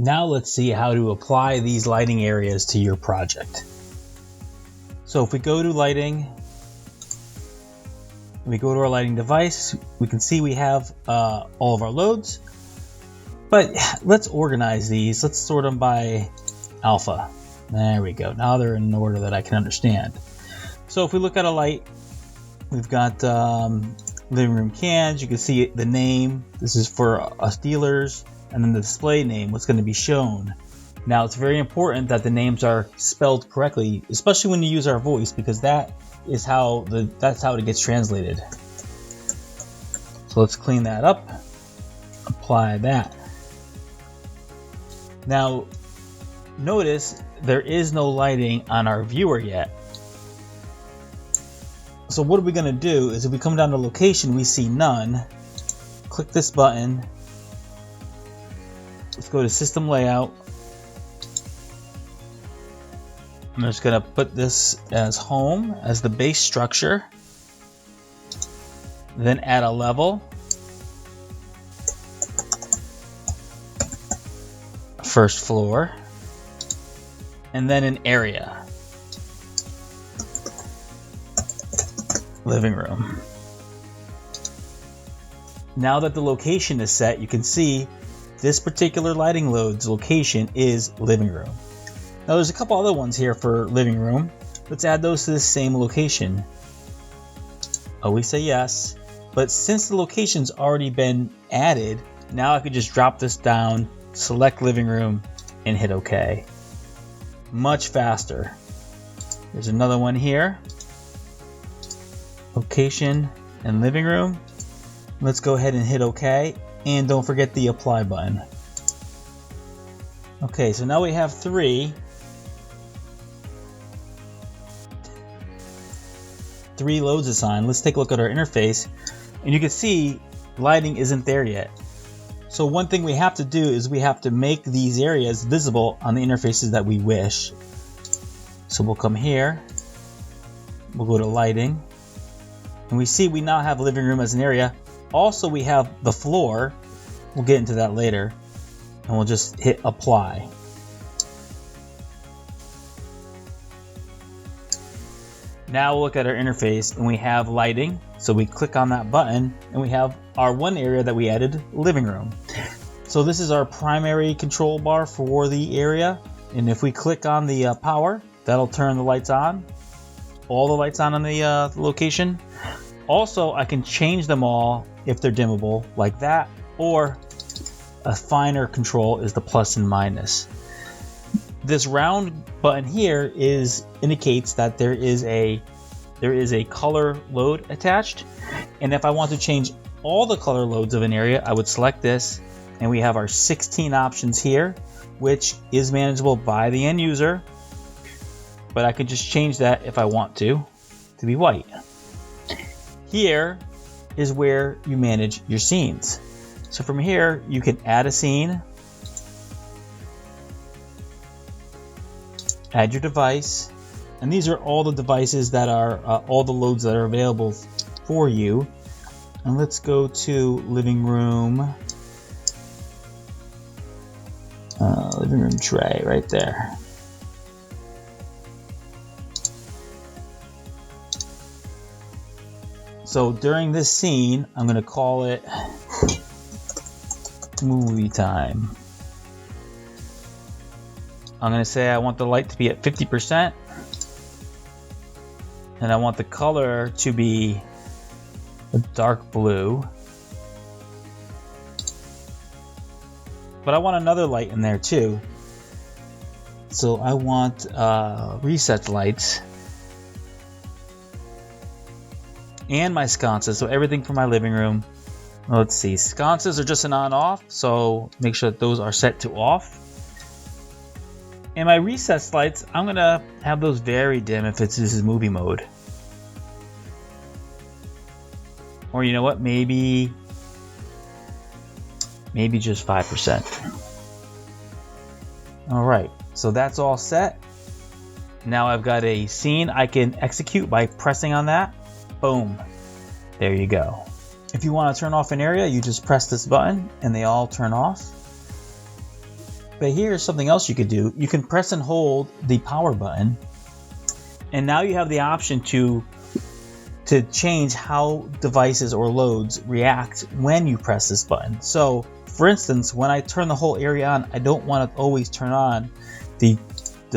Now let's see how to apply these lighting areas to your project. So if we go to lighting, we go to our lighting device, we can see we have all of our loads, but let's organize these. Let's sort them by alpha. There we go. Now they're in an order that I can understand. So if we look at a light, we've got living room cans. You can see the name. This is for us dealers, and then the display name, what's going to be shown. Now it's very important that the names are spelled correctly, especially when you use our voice, because that's how it gets translated. So let's clean that up. Apply that. Now notice there is no lighting on our viewer yet. So what are we going to do is if we come down to location, we see none. Click this button. Let's go to system layout. I'm just going to put this as home, as the base structure. Then add a level. First floor. And then an area. Living room. Now that the location is set, you can see this particular lighting load's location is living room. Now there's a couple other ones here for living room. Let's add those to the same location. We say yes, but since the location's already been added, now I could just drop this down, select living room, and hit OK. Much faster. There's another one here. Location and living room. Let's go ahead and hit OK, and don't forget the apply button. Okay, so now we have three loads assigned. Let's take a look at our interface, and you can see lighting isn't there yet. So one thing we have to do is we have to make these areas visible on the interfaces that we wish. So we'll come here, we'll go to lighting, and we see we now have living room as an area. Also, we have the floor. We'll get into that later, and we'll just hit apply. Now we'll look at our interface, and we have lighting. So we click on that button, and we have our one area that we added, living room. So this is our primary control bar for the area, and if we click on the power, that'll turn the lights on, all the lights on the location. Also, I can change them all if they're dimmable, like that, or a finer control is the plus and minus. This round button here indicates that there is a color load attached, and if I want to change all the color loads of an area, I would select this, and we have our 16 options here, which is manageable by the end user, but I could just change that if I want to be white. Here is where you manage your scenes. So from here, you can add a scene, add your device, and these are all the devices that are all the loads that are available for you. And let's go to living room tray right there. So during this scene, I'm going to call it movie time. I'm going to say I want the light to be at 50%, and I want the color to be a dark blue. But I want another light in there too. So I want reset lights and my sconces, so everything for my living room. Let's see, sconces are just an on-off, so make sure that those are set to off. And my recessed lights, I'm gonna have those very dim if this is movie mode. Or you know what, maybe just 5%. All right, so that's all set. Now I've got a scene I can execute by pressing on that. Boom, there you go. If you want to turn off an area, you just press this button and they all turn off. But here's something else you could do. You can press and hold the power button, and now you have the option to change how devices or loads react when you press this button. So, for instance, when I turn the whole area on, I don't want to always turn on the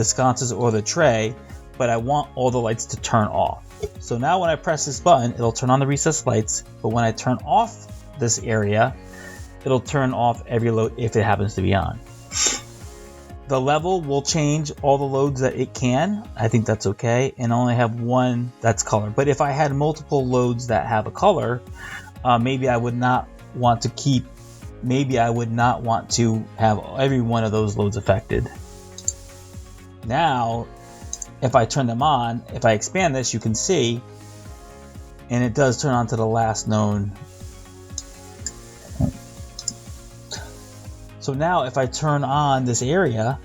sconces or the tray, but I want all the lights to turn off. So now when I press this button, it'll turn on the recessed lights, but when I turn off this area, it'll turn off every load if it happens to be on. The level will change all the loads that it can. I think that's okay, and I only have one that's color. But if I had multiple loads that have a color, maybe I would not want to have every one of those loads affected. Now, if I turn them on, if I expand this, you can see, and it does turn on to the last known. So now if I turn on this area,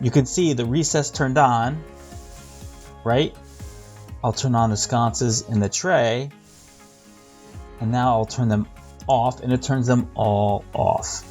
you can see the recess turned on, right? I'll turn on the sconces in the tray, and now I'll turn them off, and it turns them all off.